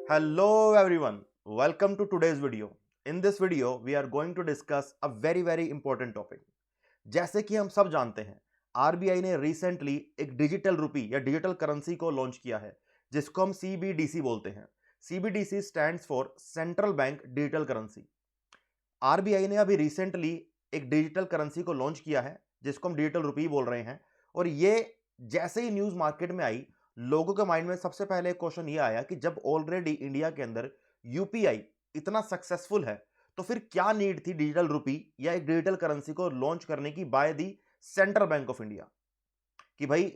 Hello everyone, welcome to today's video. In this video, we are going to discuss a very important topic. जैसे कि हम सब जानते हैं, आरबीआई ने रिसेंटली एक डिजिटल रुपी या डिजिटल करेंसी को लॉन्च किया है, जिसको हम सीबीडीसी बोलते हैं. CBDC stands for central bank digital currency. RBI ने अभी रिसेंटली एक डिजिटल करेंसी को लॉन्च किया है, जिसको हम डिजिटल रुपी बोल रहे हैं. और ये जैसे ही न्यूज मार्केट में आई, लोगों के माइंड में सबसे पहले क्वेश्चन ये आया कि जब ऑलरेडी इंडिया के अंदर यूपीआई इतना सक्सेसफुल है, तो फिर क्या नीड थी डिजिटल रुपी या एक डिजिटल करेंसी को लॉन्च करने की by the central bank of India. कि भाई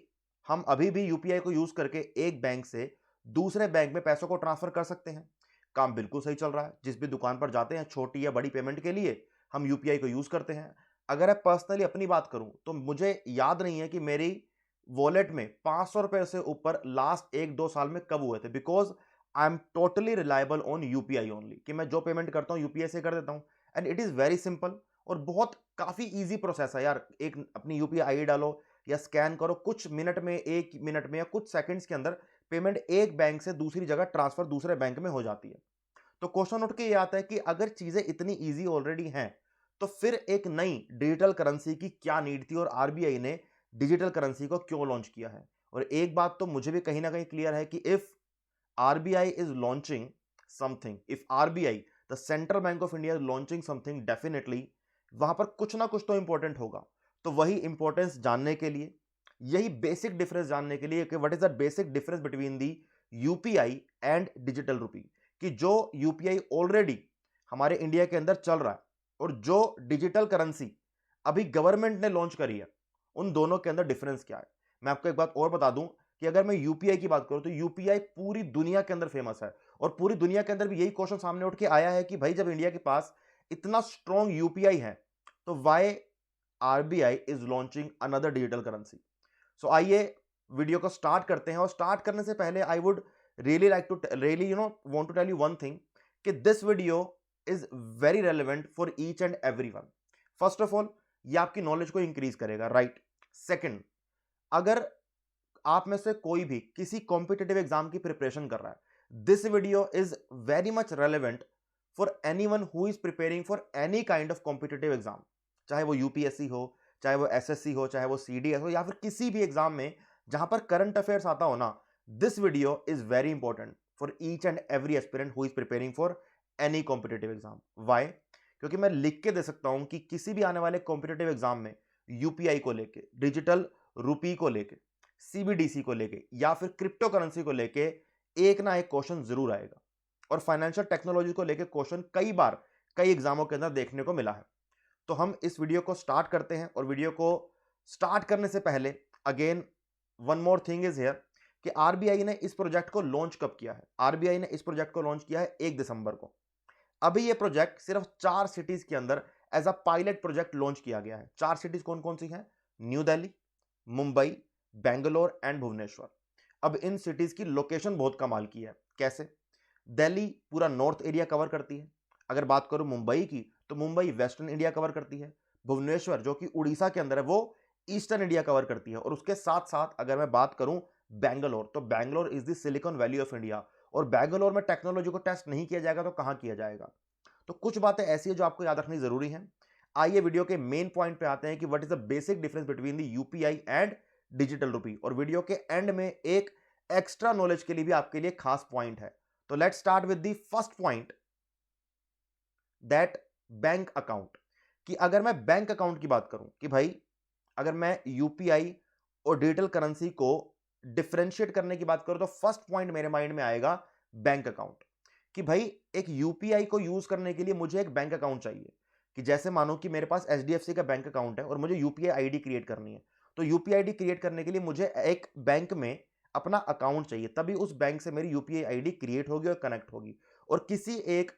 हम अभी भी यूपीआई को यूज करके एक बैंक से दूसरे बैंक में पैसों को ट्रांसफर कर सकते हैं. काम बिल्कुल सही चल रहा है. जिस भी दुकान पर जाते हैं छोटी या बड़ी पेमेंट के लिए, हम यूपीआई को यूज करते हैं. अगर मैं पर्सनली अपनी बात करूं तो मुझे याद नहीं है कि मेरी वॉलेट में 500 रुपए से ऊपर लास्ट 1-2 साल में कब हुए थे, because I am totally reliable on UPI only. कि मैं जो पेमेंट करता हूं यूपीआई से कर देता हूं. And it is very simple और बहुत काफी इजी प्रोसेस है यार. एक अपनी यूपीआई आईडी डालो या स्कैन करो, कुछ मिनट में, 1 मिनट में या कुछ सेकंड्स के अंदर पेमेंट एक बैंक से दूसरी जगह ट्रांसफर दूसरे बैंक में हो जाती है. तो क्वेश्चन उठ के ये आता है कि अगर चीजें इतनी इजी ऑलरेडी हैं, तो फिर एक नई डिजिटल करेंसी की क्या नीड थी और आरबीआई ने डिजिटल करेंसी को क्यों लॉन्च किया है. और एक बात तो मुझे भी कहीं ना कहीं क्लियर है कि if RBI is launching something, if RBI the central bank of India is launching something, definitely वहां पर कुछ ना कुछ तो इंपॉर्टेंट होगा. तो वही इंपॉर्टेंस जानने के लिए, यही बेसिक डिफरेंस जानने के लिए कि what is the basic difference between the UPI and digital rupee, कि जो यूपीआई ऑलरेडी हमारे इंडिया के अंदर चल रहा है और जो डिजिटल करेंसी अभी गवर्नमेंट ने लॉन्च करी है, उन दोनों के अंदर डिफरेंस क्या है. मैं आपको एक बात और बता दूं कि अगर मैं यूपीआई की बात करूं तो यूपीआई पूरी दुनिया के अंदर फेमस है. और पूरी दुनिया के अंदर भी यही क्वेश्चन सामने उठ के आया है कि भाई जब इंडिया के पास इतना स्ट्रॉन्ग यूपीआई है, तो why RBI is launching another digital currency. So आइए वीडियो को स्टार्ट करते हैं. और स्टार्ट करने से पहले I would really like to really want to tell you one thing, कि this video is very relevant for each and everyone. First of all, ये आपकी नॉलेज को इंक्रीज करेगा, राइट. सेकंड, अगर आप में से कोई भी किसी कॉम्पिटिटिव एग्जाम की प्रिपरेशन कर रहा है, this video is very much relevant for anyone who is preparing for any kind of competitive exam. चाहे वो यूपीएससी हो, चाहे वो एसएससी हो, चाहे वो सीडीएस हो, या फिर किसी भी एग्जाम में जहां पर करंट अफेयर्स आता हो ना, this video is very important for each and every aspirant who is preparing for any competitive exam. Why? क्योंकि मैं लिख के दे सकता हूं कि किसी भी आने वाले कॉम्पिटिटिव एग्जाम में यूपीआई को लेके, डिजिटल रुपी को लेके, सीबीडीसी को लेके या फिर क्रिप्टो करेंसी को लेके एक ना एक क्वेश्चन जरूर आएगा. और फाइनेंशियल टेक्नोलॉजी को लेके क्वेश्चन कई बार कई एग्जामों के अंदर देखने को मिला है. तो हम इस वीडियो को स्टार्ट करते हैं. और वीडियो को स्टार्ट करने से पहले again one more thing is here, कि आरबीआई ने इस प्रोजेक्ट को लॉन्च कब किया है. आरबीआई ने इस प्रोजेक्ट को लॉन्च किया है 1 दिसंबर को. अभी ये प्रोजेक्ट सिर्फ 4 सिटीज के अंदर as a pilot project launch किया गया है. 4 सिटीज कौन कौन सी हैं? New Delhi, Mumbai, Bangalore and Bhubaneswar. अब इन सिटीज की लोकेशन बहुत कमाल की है. कैसे? दिल्ली पूरा नॉर्थ एरिया कवर करती है. अगर बात करूं मुंबई की, तो मुंबई वेस्टर्न इंडिया कवर करती है. भुवनेश्वर जो कि उड़ीसा के अंदर है, वो ईस्टर्न इंडिया कवर करती है. और उसके साथ साथ अगर मैं बात करूं बेंगलोर, तो Bangalore is the silicon valley of India. और बेंगलोर में टेक्नोलॉजी को टेस्ट नहीं किया जाएगा तो कहां किया जाएगा? तो कुछ बातें ऐसी है जो आपको याद रखनी जरूरी है. आइए वीडियो के मेन पॉइंट पे आते हैं कि what is the basic difference between the UPI and digital rupee. और वीडियो के एंड में एक एक्स्ट्रा नॉलेज के लिए भी आपके लिए खास पॉइंट है. तो let's start with the first point, that bank account. कि अगर मैं बैंक अकाउंट की बात करूं, कि भाई अगर मैं यूपीआई और डिजिटल करेंसी को डिफरेंशिएट करने की बात करूं, तो फर्स्ट पॉइंट मेरे माइंड में आएगा बैंक अकाउंट. कि भाई एक यूपीआई को यूज करने के लिए मुझे एक बैंक अकाउंट चाहिए. कि जैसे मानो कि मेरे पास एचडीएफसी का बैंक अकाउंट है और मुझे यूपीआई आईडी क्रिएट करनी है. तो यूपीआई आईडी क्रिएट करने के लिए मुझे एक बैंक में अपना अकाउंट चाहिए, तभी उस बैंक से मेरी यूपीआई आईडी क्रिएट होगी और कनेक्ट होगी. और किसी एक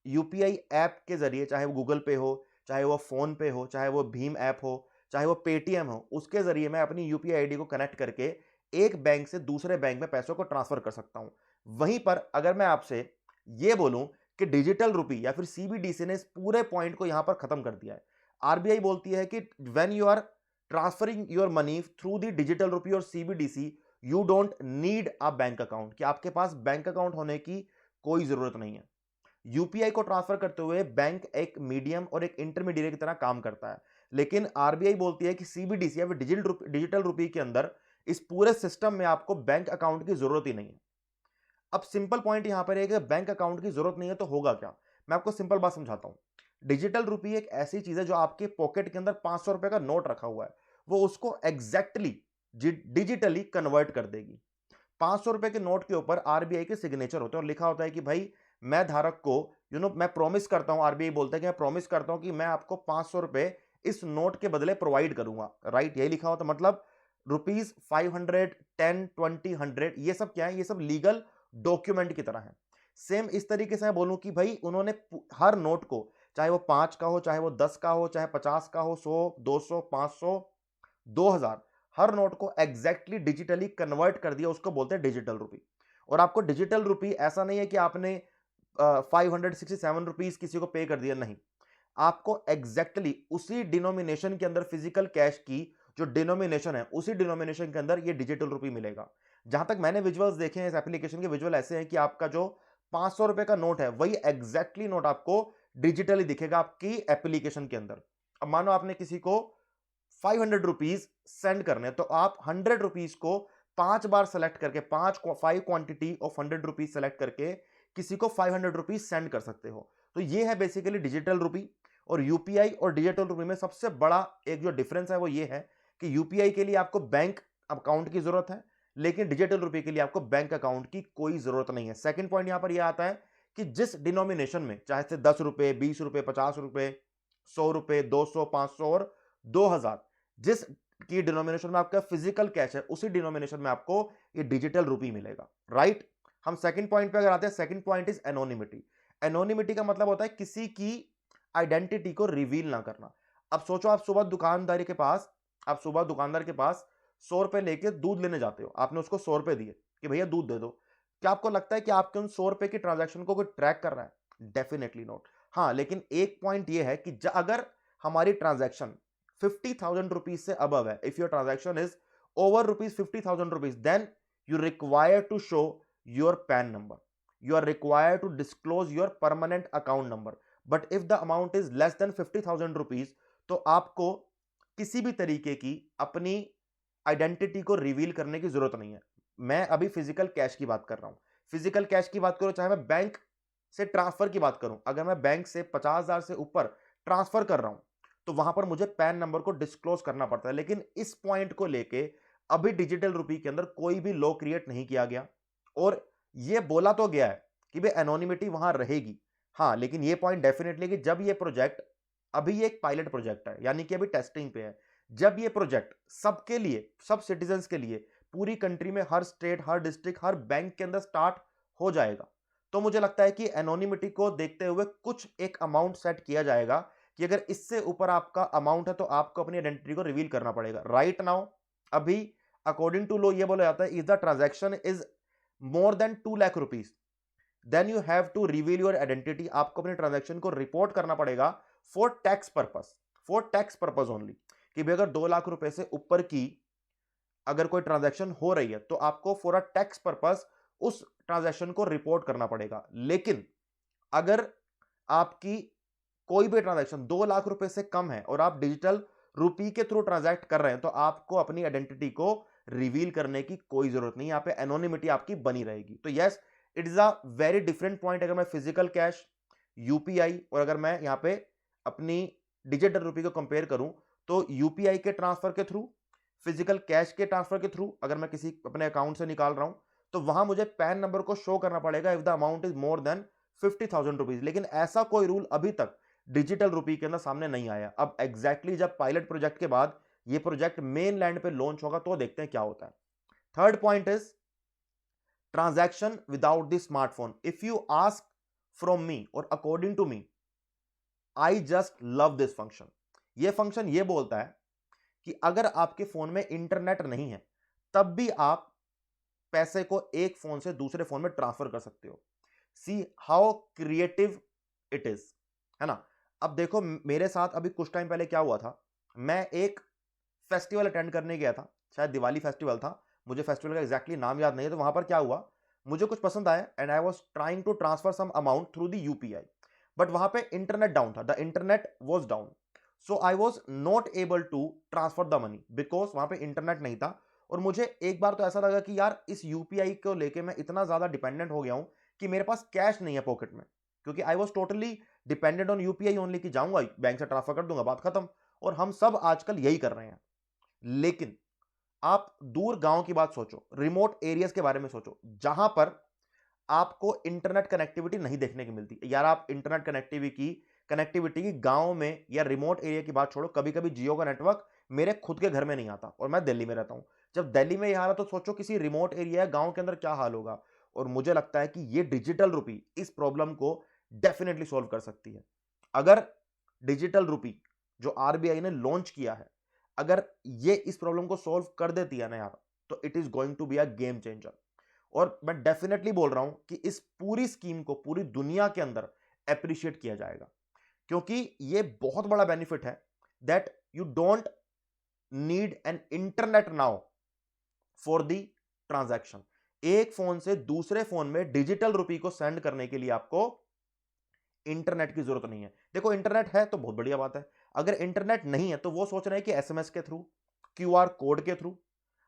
यूपीआई ऐप के जरिए, चाहे वो गूगल पे हो, चाहे वो फोन पे हो, चाहे वो भीम ऐप हो, चाहे वो पेटीएम हो, उसके जरिए मैं अपनी यूपीआई आईडी को कनेक्ट करके एक बैंक से दूसरे बैंक में पैसों को ट्रांसफर कर सकता हूं. वहीं पर अगर मैं आपसे यह बोलूं कि डिजिटल रुपी या फिर सीबीडीसी ने इस पूरे पॉइंट को यहां पर खत्म कर दिया है. आरबीआई बोलती है कि when you are transferring your money through the digital rupee और CBDC, you don't need a bank account. कि आपके पास बैंक अकाउंट होने की कोई जरूरत नहीं है। यूपीआई को ट्रांसफर करते हुए बैंक एक मीडियम और एक इंटरमीडिएट की तरह काम करता है, लेकिन आरबीआई बोलती है कि सीबीडीसी या डिजिटल रुपी के अंदर इस पूरे सिस्टम में आपको बैंक अकाउंट की जरूरत ही नहीं है। अब सिंपल पॉइंट यहां पर है कि बैंक अकाउंट की जरूरत नहीं है तो होगा क्या। मैं आपको सिंपल बात समझाता हूं। डिजिटल रुपी एक ऐसी चीज है जो आपके पॉकेट के अंदर 500 रुपए का नोट रखा हुआ है, वो उसको एग्जैक्टली डिजिटली कन्वर्ट कर देगी। 500 रुपए के नोट के ऊपर आरबीआई के सिग्नेचर होते हैं और लिखा होता है कि भाई मैं धारक को मैं प्रॉमिस करता हूं, आरबीआई बोलता है कि मैं प्रॉमिस करता हूं कि मैं आपको 500 रुपए इस नोट के बदले प्रोवाइड करूंगा। राइट, यही लिखा होता है। मतलब रुपीज 500, 10, 20, 100, ये सब क्या है, ये सब लीगल डॉक्यूमेंट की तरह है। सेम इस तरीके से मैं बोलूं कि भाई उन्होंने हर नोट को, चाहे वो 5 का हो, चाहे वो 10 का हो, चाहे 50 का हो, 100, 200, 500, 2000, हर नोट को एग्जैक्टली डिजिटली कन्वर्ट कर दिया, उसको बोलते हैं डिजिटल रुपी। और आपको डिजिटल रुपी ऐसा नहीं है कि आपने 567 रुपीज किसी को पे कर दिया, नहीं, आपको एग्जैक्टली उसी डिनोमिनेशन के अंदर फिजिकल कैश की जो डिनोमिनेशन है, उसी डिनोमिनेशन के अंदर ये डिजिटल रुपी मिलेगा। जहां तक मैंने विजुअल्स देखे हैं, इस एप्लीकेशन के विजुअल ऐसे हैं कि आपका जो 500 रुपए का नोट है वही एग्जैक्टली नोट आपको डिजिटली दिखेगा आपकी एप्लीकेशन के अंदर। अब मानो आपने किसी को 500 रुपीज सेंड करने, तो आप 100 रुपीज को 5 बार सेलेक्ट करके, 5 क्वांटिटी ऑफ 100 रुपीज सेलेक्ट करके किसी को 500 रुपीज सेंड कर सकते हो। तो ये है बेसिकली डिजिटल रुपी। और यूपीआई और डिजिटल रुपी में सबसे बड़ा एक जो डिफरेंस है वो ये है कि यूपीआई के लिए आपको बैंक अकाउंट की जरूरत है, लेकिन डिजिटल रुपी के लिए आपको बैंक अकाउंट की कोई जरूरत नहीं है। सेकंड पॉइंट यहां पर यह आता है कि जिस डिनोमिनेशन में, चाहे से 10 रुपए, 20 रुपए, 50 रुपए, 100 रुपए, 200, 500 और 2000, जिस की डिनोमिनेशन में आपका फिजिकल कैश है, उसी डिनोमिनेशन में आपको ये डिजिटल रुपी मिलेगा। राइट, हम सेकंड पॉइंट पे अगर आते हैं, second point is anonymity. Anonymity का मतलब होता है किसी की आइडेंटिटी को रिवील ना करना। अब सोचो, आप सुबह दुकानदार के पास 100 रुपए लेके दूध लेने जाते हो, आपने उसको 100 रुपए दिए कि भैया दूध दे दो। क्या आपको लगता है कि आपके उन 100 रुपए की ट्रांजैक्शन को कोई ट्रैक कर रहा है? Definitely not. हाँ, लेकिन एक पॉइंट ये है कि अगर हमारी ट्रांजैक्शन 50,000 रुपीज से अबव है, if your transaction is over rupees 50,000 rupees, then you require to show your PAN number. You are required to disclose your permanent account number. But if the amount is less than 50,000 rupees, तो आपको किसी भी तरीके की अपनी identity को reveal करने की जरूरत नहीं है। मैं अभी फिजिकल कैश की बात कर रहा हूं। फिजिकल कैश की बात करो, चाहे मैं बैंक से ट्रांसफर की बात करूं, अगर मैं बैंक से 50,000 से ऊपर ट्रांसफर कर रहा हूं, तो वहां पर मुझे पैन नंबर को डिस्क्लोज करना पड़ता है। लेकिन इस पॉइंट को लेके अभी डिजिटल रुपी के अंदर कोई भी लॉ क्रिएट नहीं किया गया, और यह बोला तो गया है कि भाई एनोनिमिटी वहां रहेगी। हाँ, लेकिन यह पॉइंट डेफिनेटली कि जब यह प्रोजेक्ट, अभी ये एक पायलट प्रोजेक्ट है, यानी कि अभी टेस्टिंग पे है, जब ये प्रोजेक्ट सबके लिए, सब सिटीजन्स के लिए, पूरी कंट्री में हर स्टेट, हर डिस्ट्रिक्ट, हर बैंक के अंदर स्टार्ट हो जाएगा, तो मुझे लगता है कि एनोनिमिटी को देखते हुए कुछ एक अमाउंट सेट किया जाएगा कि अगर इससे ऊपर आपका अमाउंट है तो आपको अपनी आइडेंटिटी को रिवील करना पड़ेगा। राइट नाउ अभी अकॉर्डिंग टू लॉ ये बोला जाता है, if the transaction is more than 2 lakh rupees, then you have to reveal your identity. आपको अपने ट्रांजैक्शन को रिपोर्ट करना पड़ेगा फॉर टैक्स पर्पस ओनली, कि भी अगर 2 लाख रुपए से ऊपर की अगर कोई ट्रांजैक्शन हो रही है तो आपको फॉर अ टैक्स पर्पस उस ट्रांजैक्शन को रिपोर्ट करना पड़ेगा। लेकिन अगर आपकी कोई भी ट्रांजैक्शन 2 लाख रुपए से कम है और आप डिजिटल रुपी के थ्रू ट्रांजैक्ट कर रहे हैं, तो आपको अपनी आइडेंटिटी को रिवील करने की कोई जरूरत नहीं, यहां पे एनोनिमिटी आपकी बनी रहेगी। तो yes, it is a very different point. अगर मैं फिजिकल कैश, यूपीआई, और अगर मैं यहां पे अपनी डिजिटल रुपी को कंपेयर करूं, तो यूपीआई के ट्रांसफर के थ्रू, फिजिकल कैश के ट्रांसफर के थ्रू अगर मैं किसी अपने अकाउंट से निकाल रहा हूं, तो वहां मुझे पैन नंबर को शो करना पड़ेगा if the amount is more then 50,000 rupees. लेकिन ऐसा कोई रूल अभी तक डिजिटल रुपी के अंदर सामने नहीं आया। अब एग्जैक्टली जब पायलट प्रोजेक्ट के बाद ये प्रोजेक्ट मेन लैंड पे लॉन्च होगा तो देखते हैं क्या होता है। Third point is transaction without the smartphone. If you ask from me और according to me, I just love this function. ये फंक्शन ये बोलता है कि अगर आपके फोन में इंटरनेट नहीं है तब भी आप पैसे को एक फोन से दूसरे फोन में ट्रांसफर कर सकते हो। See how creative it is, है ना। अब देखो, मेरे साथ अभी कुछ टाइम पहले क्या हुआ था, मैं एक फेस्टिवल अटेंड करने गया था, शायद दिवाली फेस्टिवल था, मुझे फेस्टिवल का एग्जैक्टली नाम याद नहीं है। तो वहां पर क्या हुआ, मुझे कुछ पसंद आया and I was trying to transfer some amount through the UPI, but वहां पे इंटरनेट डाउन था, the internet was down, so I was not able to transfer the money because वहां पे इंटरनेट नहीं था। और मुझे एक बार तो ऐसा लगा कि यार इस यूपीआई को लेके मैं इतना ज्यादा डिपेंडेंट हो गया हूं कि मेरे पास कैश नहीं है पॉकेट में, क्योंकि I was totally dependent on UPI only, कि जाऊंगा बैंक से ट्रांसफर कर दूंगा, बात खत्म। और हम सब आजकल यही कर रहे हैं। लेकिन आप दूर गांव की बात सोचो, रिमोट एरियाज के बारे में सोचो, जहां पर आपको इंटरनेट कनेक्टिविटी नहीं देखने की मिलती। यार आप इंटरनेट कनेक्टिविटी की गांव में या रिमोट एरिया की बात छोड़ो, कभी कभी जियो का नेटवर्क मेरे खुद के घर में नहीं आता और मैं दिल्ली में रहता हूं। जब दिल्ली में यह हाल है तो सोचो किसी रिमोट एरिया या गांव के अंदर क्या हाल होगा। और मुझे लगता है कि ये डिजिटल रुपी इस प्रॉब्लम को डेफिनेटली सॉल्व कर सकती है। अगर डिजिटल रुपी जो आरबीआई ने लॉन्च किया है, अगर ये इस प्रॉब्लम को सॉल्व कर देती है ना यार, तो it is going to be a game changer. और मैं डेफिनेटली बोल रहा हूं कि इस पूरी स्कीम को पूरी दुनिया के अंदर अप्रिशिएट किया जाएगा, क्योंकि ये बहुत बड़ा बेनिफिट है that you don't need an internet now for the transaction. एक फोन से दूसरे फोन में डिजिटल रुपी को सेंड करने के लिए आपको इंटरनेट की जरूरत नहीं है। देखो इंटरनेट है तो बहुत बढ़िया बात है, अगर इंटरनेट नहीं है तो वो सोच रहे हैं कि एसएमएस के थ्रू, क्यूआर कोड के थ्रू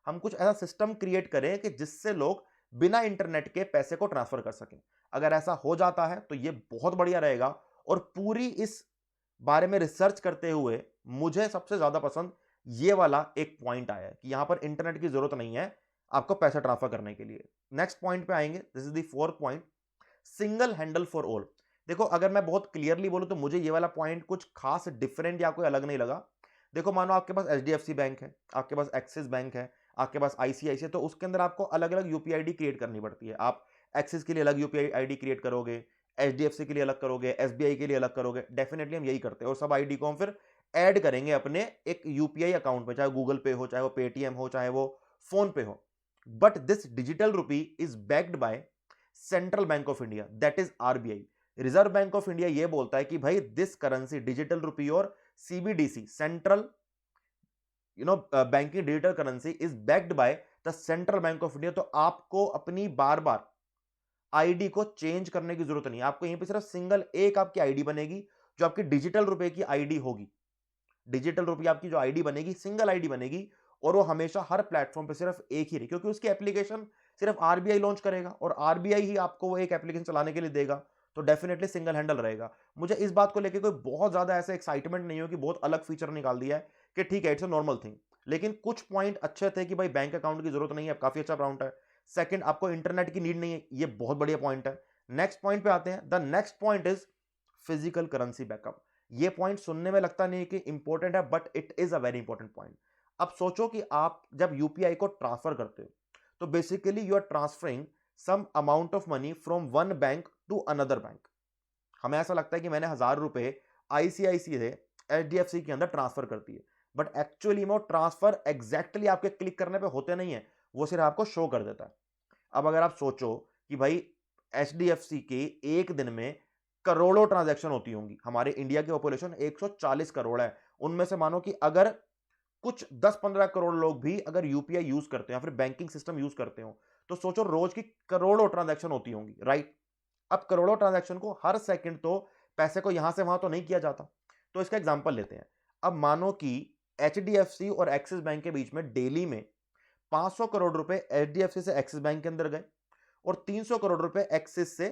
हम कुछ ऐसा सिस्टम क्रिएट करें कि जिससे लोग बिना इंटरनेट के पैसे को ट्रांसफर कर सकें। अगर ऐसा हो जाता है तो ये बहुत बढ़िया रहेगा। और पूरी इस बारे में रिसर्च करते हुए मुझे सबसे ज्यादा पसंद ये वाला एक पॉइंट आया है कि यहां पर इंटरनेट की जरूरत नहीं है आपको पैसा ट्रांसफर करने के लिए। नेक्स्ट पॉइंट पे आएंगे, this is the fourth point, single handle for all. देखो अगर मैं बहुत क्लियरली बोलूं तो मुझे ये वाला पॉइंट कुछ खास डिफरेंट या कोई अलग नहीं लगा। देखो मानो आपके पास एचडीएफसी बैंक है, आपके पास एक्सिस बैंक है, आपके पास आईसीआईसी, तो उसके अंदर आपको अलग अलग यूपीआई आईडी क्रिएट करनी पड़ती है। आप एक्सिस के लिए अलग यूपीआई आईडी क्रिएट करोगे, एचडीएफसी के लिए अलग करोगे, एसबीआई के लिए अलग करोगे। डेफिनेटली हम यही करते हैं और सब आईडी को हम फिर ऐड करेंगे अपने एक यूपीआई अकाउंट में, चाहे गूगल पे हो, चाहे वो पेटीएम हो, चाहे वो फोन पे हो। But this digital rupee is backed by central bank of India, that is RBI. Reserve bank of India यह बोलता है कि भाई दिस करेंसी डिजिटल रुपी और CBDC central banking digital currency is backed by the central bank of India. तो आपको अपनी बार बार ID को चेंज करने की जरूरत नहीं है। आपको यहीं पे सिर्फ सिंगल एक आपकी आईडी बनेगी जो आपकी डिजिटल रुपए की आईडी होगी। डिजिटल रुपए आपकी जो आईडी बनेगी सिंगल आईडी बनेगी और वो हमेशा हर प्लेटफॉर्म पे सिर्फ एक ही रही, क्योंकि उसकी एप्लीकेशन सिर्फ आरबीआई लॉन्च करेगा और आरबीआई ही आपको वो एक एप्लीकेशन चलाने के लिए देगा। तो डेफिनेटली सिंगल हैंडल रहेगा। मुझे इस बात को लेकर कोई बहुत ज्यादा ऐसा एक्साइटमेंट नहीं हो कि बहुत अलग फीचर निकाल दिया है कि ठीक है इट्स अ नॉर्मल थिंग, लेकिन कुछ पॉइंट अच्छे थे कि भाई बैंक अकाउंट की जरूरत नहीं है, काफी अच्छा अकाउंट है। सेकंड, आपको इंटरनेट की नीड नहीं है, ये बहुत बढ़िया पॉइंट है। नेक्स्ट पॉइंट पे आते हैं, the next point is physical currency backup. ये पॉइंट सुनने में लगता नहीं कि इंपॉर्टेंट है, but it is a very important point. अब सोचो कि आप जब यूपीआई को ट्रांसफर करते हो तो basically you are transferring some amount of money from one bank to another bank. हमें ऐसा लगता है कि मैंने 1,000 रुपए आईसीआईसी से एचडीएफसी के अंदर ट्रांसफर कर दिए, बट एक्चुअली वो ट्रांसफर एग्जैक्टली आपके क्लिक करने पे होते नहीं है, वो सिर्फ आपको शो कर देता है। अब अगर आप सोचो कि भाई एचडीएफसी के एक दिन में करोड़ों ट्रांजैक्शन होती होंगी, हमारे इंडिया की पॉपुलेशन 140 करोड़ है, उनमें से मानो कि अगर कुछ 10-15 करोड़ लोग भी अगर यूपीआई यूज करते हैं या फिर बैंकिंग सिस्टम यूज करते हो, तो सोचो रोज की करोड़ों ट्रांजैक्शन होती होंगी, राइट। अब करोड़ों ट्रांजैक्शन को हर सेकंड तो पैसे को यहां से वहां तो नहीं किया जाता। तो इसका एग्जांपल लेते हैं। अब मानो कि एचडीएफसी और एक्सिस बैंक के बीच में डेली में 500 करोड़ रुपए एचडीएफसी से एक्सिस बैंक के अंदर गए और 300 करोड़ रुपए एक्सिस से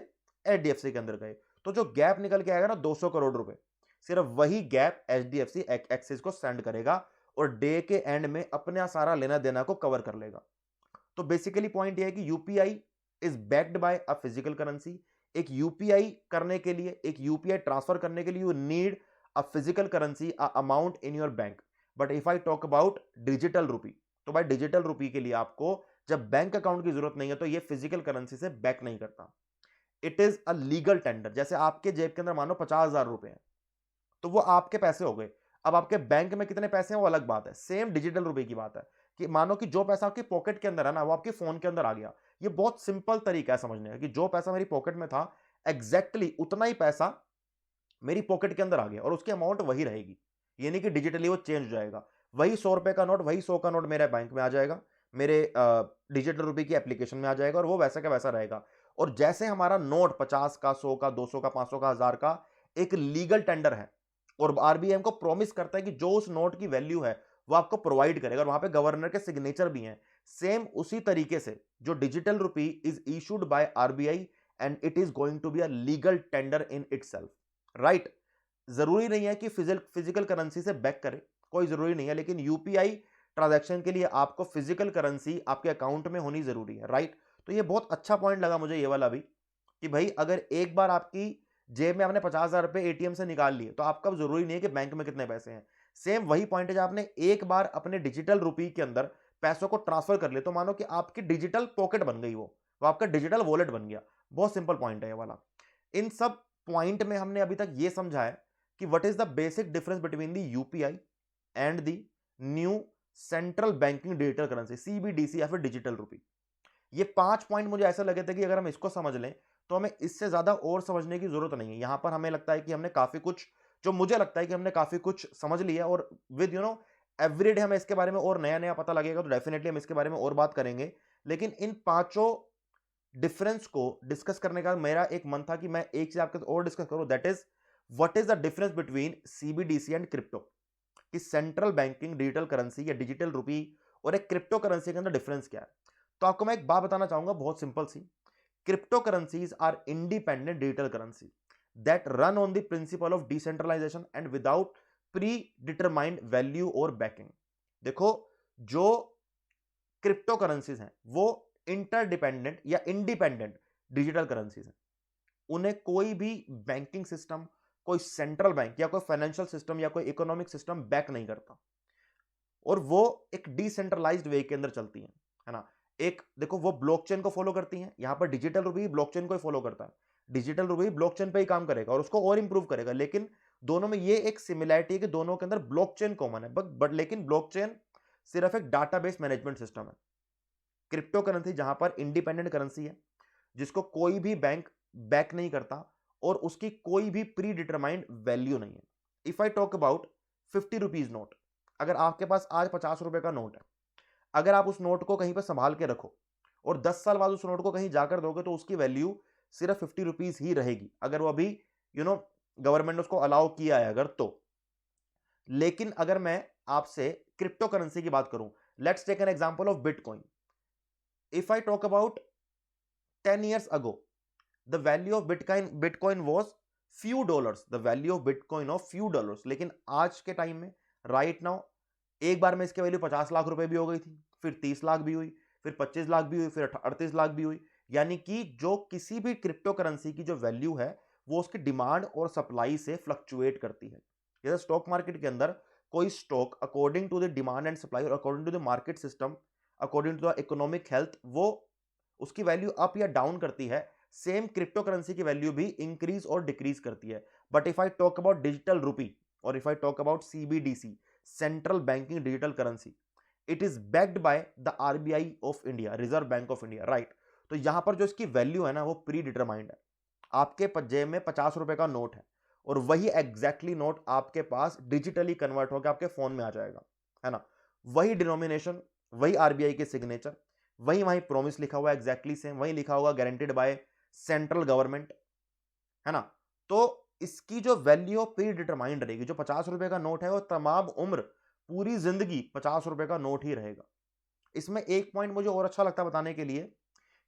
एचडीएफसी के अंदर गए, तो जो गैप निकल के आएगा ना 200 करोड़ रुपए, सिर्फ वही गैप एचडीएफसी एक्सिस को सेंड करेगा और डे के एंड में अपना सारा लेना देना को कवर कर लेगा। तो बेसिकली पॉइंट यह है कि UPI is backed bye a physical currency. एक यूपीआई करने के लिए, एक यूपीआई ट्रांसफर करने के लिए you need a physical currency, a amount in your bank. But if I talk about digital रुपी, तो भाई डिजिटल रुपी के लिए आपको जब बैंक अकाउंट की जरूरत नहीं है तो ये फिजिकल करेंसी से बैक नहीं करता। It is a legal tender. जैसे आपके जेब के अंदर मानो 50,000 रुपए हैं, तो वो आपके पैसे हो गए। अब आपके बैंक में कितने पैसे हैं वो अलग बात है। सेम डिजिटल रुपए की बात है कि मानो कि जो पैसा आपकी पॉकेट के अंदर है ना वो आपके फोन के अंदर आ गया। ये बहुत सिंपल तरीका है समझने का कि जो पैसा मेरी पॉकेट में था एग्जैक्टली उतना ही पैसा मेरी पॉकेट के अंदर आ गया और उसकी अमाउंट वही रहेगी। ये नहीं कि डिजिटली वो चेंज हो जाएगा। वही 100 रुपए का नोट, वही 100 का नोट मेरे बैंक में आ जाएगा, मेरे डिजिटल रुपए की एप्लीकेशन में आ जाएगा और वो वैसा का वैसा रहेगा। और जैसे हमारा नोट 50 का, 100 का, 200 का, 500 का, 1000 का एक लीगल टेंडर है और आरबीआई हमको प्रॉमिस करता है कि जो उस नोट की वैल्यू है वो आपको प्रोवाइड करेगा और वहां पे गवर्नर के सिग्नेचर भी हैं। सेम उसी तरीके से जो digital rupee is issued by RBI and it is going to be a legal tender in itself, right. जरूरी नहीं है कि फिजिकल करेंसी से बैक करे, कोई जरूरी नहीं है, लेकिन यूपीआई ट्रांजैक्शन के लिए आपको फिजिकल करेंसी आपके अकाउंट में होनी जरूरी है, राइट। तो ये बहुत अच्छा पॉइंट लगा मुझे ये वाला भी, कि भाई अगर एक बार आपकी जेब में आपने 50,000 रुपए एटीएम से निकाल लिए तो आपका जरूरी नहीं है कि बैंक में कितने पैसे हैं। सेम वही पॉइंट है, जब आपने एक बार अपने डिजिटल रुपी के अंदर पैसों को ट्रांसफर कर लिया तो मानो कि आपकी डिजिटल पॉकेट बन गई, वो आपका डिजिटल वॉलेट बन गया। बहुत सिंपल पॉइंट है ये वाला। इन सब पॉइंट में हमने अभी तक ये समझा है कि what is the basic difference between the UPI and the new central banking digital currency, CBDC या फिर डिजिटल रुपी। ये 5 पॉइंट मुझे ऐसा लगे थे कि अगर हम इसको समझ लें तो हमें इससे ज्यादा और समझने की जरूरत नहीं है। यहां पर हमें लगता है कि हमने काफी कुछ, जो मुझे लगता है कि हमने काफी कुछ समझ लिया, और विद एवरीडे हमें इसके बारे में और नया नया पता लगेगा तो डेफिनेटली हम इसके बारे में और बात करेंगे। लेकिन इन पांचों डिफरेंस को डिस्कस करने का मेरा एक मन था कि मैं एक चीज आपके साथ और डिस्कस करूं, that is what is the difference between CBDC and crypto, कि सेंट्रल बैंकिंग डिजिटल करेंसी या डिजिटल रुपी और एक क्रिप्टो करेंसी के अंदर डिफरेंस क्या है। तो आपको मैं एक बात बताना चाहूंगा बहुत सिंपल सी, crypto currencies are independent digital currency that run on the principle of decentralisation and without predetermined value और बैकिंग। देखो, जो क्रिप्टो करेंसीज हैं वो इंटरडिपेंडेंट या इंडिपेंडेंट डिजिटल करेंसीज हैं। उन्हें कोई भी बैंकिंग सिस्टम, कोई सेंट्रल बैंक या कोई फाइनेंशियल सिस्टम या कोई इकोनॉमिक सिस्टम बैक नहीं करता, और वो एक डिसेंट्रलाइज्ड वे के अंदर चलती हैं, है ना। एक देखो, वो ब्लॉकचेन को फॉलो करती हैं, यहां पर डिजिटल रुपी ब्लॉकचेन को ही फॉलो करता है। डिजिटल रुपी ब्लॉकचेन पे ही काम करेगा और उसको और इंप्रूव करेगा, लेकिन दोनों में ये एक सिमिलैरिटी है कि दोनों के अंदर ब्लॉकचेन कॉमन है, बट लेकिन ब्लॉकचेन सिर्फ एक डाटाबेस मैनेजमेंट सिस्टम है। क्रिप्टो करेंसी जहां पर इंडिपेंडेंट करेंसी है, जिसको कोई भी बैंक बैक नहीं करता और उसकी कोई भी प्री डिटरमाइंड वैल्यू नहीं है। If I talk about 50 rupees note, अगर आपके पास आज 50 रुपए का नोट है, अगर आप उस नोट को कहीं पर संभाल के रखो और 10 साल बाद उस नोट को कहीं जाकर दोगे तो उसकी वैल्यू सिर्फ 50 रुपीज ही रहेगी, अगर वो अभी यू नो गवर्नमेंट ने उसको अलाउ किया है अगर तो। लेकिन अगर मैं आपसे क्रिप्टो करेंसी की बात करूं, let's take an example of Bitcoin. If I talk about 10 years ago, the value of Bitcoin was few dollars, the value of Bitcoin of few dollars। लेकिन आज के टाइम में राइट नाउ एक बार में इसकी वैल्यू 50 लाख रुपए भी हो गई थी, फिर 30 लाख भी हुई, फिर 25 लाख भी हुई, फिर 38 लाख भी हुई। यानी कि जो किसी भी क्रिप्टो करेंसी की जो वैल्यू है वो उसकी डिमांड और सप्लाई से फ्लक्चुएट करती है। जैसे स्टॉक मार्केट के अंदर कोई stock according to the demand and supply और according to the market system, according to the economic health, वो उसकी वैल्यू अप या डाउन करती है। सेम क्रिप्टो करेंसी की वैल्यू भी इंक्रीज और डिक्रीज करती है। But if I talk about digital rupee और if I talk about CBDC, central banking digital currency, it is backed by the RBI of India, reserve bank of India, right. तो यहां पर जो इसकी value है ना वो प्री डिटरमाइंड है। आपके जेब में 50 रुपए का नोट है और वही एग्जैक्टली नोट आपके पास डिजिटली कन्वर्ट होकर आपके फोन में आ जाएगा, है ना। वही डिनोमिनेशन, वही आरबीआई के सिग्नेचर, वही वही प्रॉमिस लिखा हुआ एग्जैक्टली सेम, वही लिखा होगा गारंटेड बाय सेंट्रल गवर्नमेंट, है ना। तो इसकी जो वैल्यू प्री डिटरमाइंड रहेगी। जो 50 रुपए का नोट है वो तमाम उम्र, पूरी जिंदगी 50 रुपए का नोट ही रहेगा। इसमें एक पॉइंट मुझे और अच्छा लगता है बताने के लिए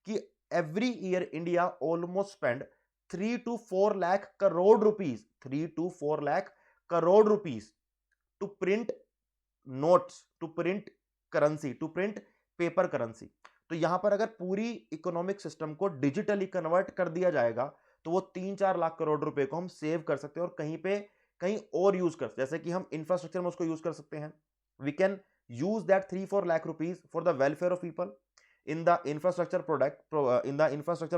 कि every year India almost spend 3 to 4 lakh crore rupees, 3 to 4 lakh crore rupees to print notes, to print currency, to print paper currency. तो यहां पर अगर पूरी इकोनॉमिक सिस्टम को डिजिटली कन्वर्ट कर दिया जाएगा तो वो 3-4 लाख करोड़ रुपए को हम सेव कर सकते हैं और कहीं पे कहीं और यूज कर सकते हैं। जैसे कि हम इंफ्रास्ट्रक्चर में उसको यूज कर सकते हैं, we can use that 3-4 lakh rupees for the welfare of people in the infrastructure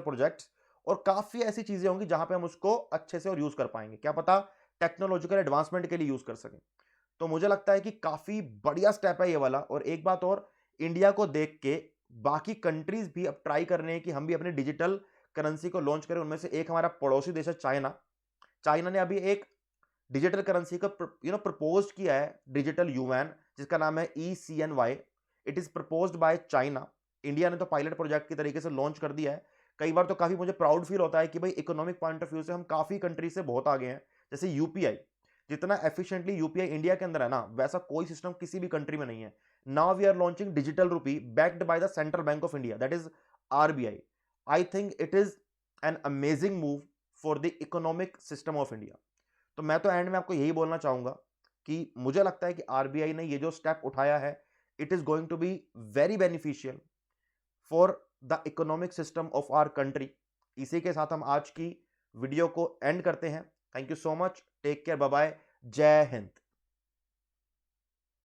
projects. और काफी ऐसी चीजें होंगी जहां पे हम उसको अच्छे से और यूज कर पाएंगे, क्या पता टेक्नोलॉजिकल एडवांसमेंट के लिए यूज कर सकें। तो मुझे लगता है कि काफी बढ़िया स्टेप है ये वाला। और एक बात और, इंडिया को देख के बाकी कंट्रीज भी अब ट्राई कर रहे हैं कि हम भी अपने डिजिटल करेंसी को लॉन्च करें। उनमें से एक हमारा पड़ोसी देश है चाइना। चाइना ने अभी एक डिजिटल करेंसी को प्रपोज किया है, डिजिटल युआन, जिसका नाम है ECNY। It is proposed by China. India ने तो पायलट प्रोजेक्ट की तरीके से लॉन्च कर दिया है। कई बार तो काफी मुझे प्राउड फील होता है कि भाई इकोनॉमिक पॉइंट ऑफ व्यू से हम काफी कंट्री से बहुत आगे हैं। जैसे यूपीआई, जितना एफिशिएंटली यूपीआई इंडिया के अंदर है ना, वैसा कोई सिस्टम किसी भी कंट्री में नहीं है। Now we are launching digital rupee backed by the central bank of India, that is RBI. I think it is an amazing move for the economic system of India. तो मैं तो and में आपको यही बोलना चाहूंगा कि मुझे लगता है कि आरबीआई ने ये जो स्टेप उठाया है, it is going to be very beneficial for the economic system of our country. इसी के साथ हम आज की वीडियो को एंड करते हैं। Thank you so much, take care, bye bye, जय हिंद।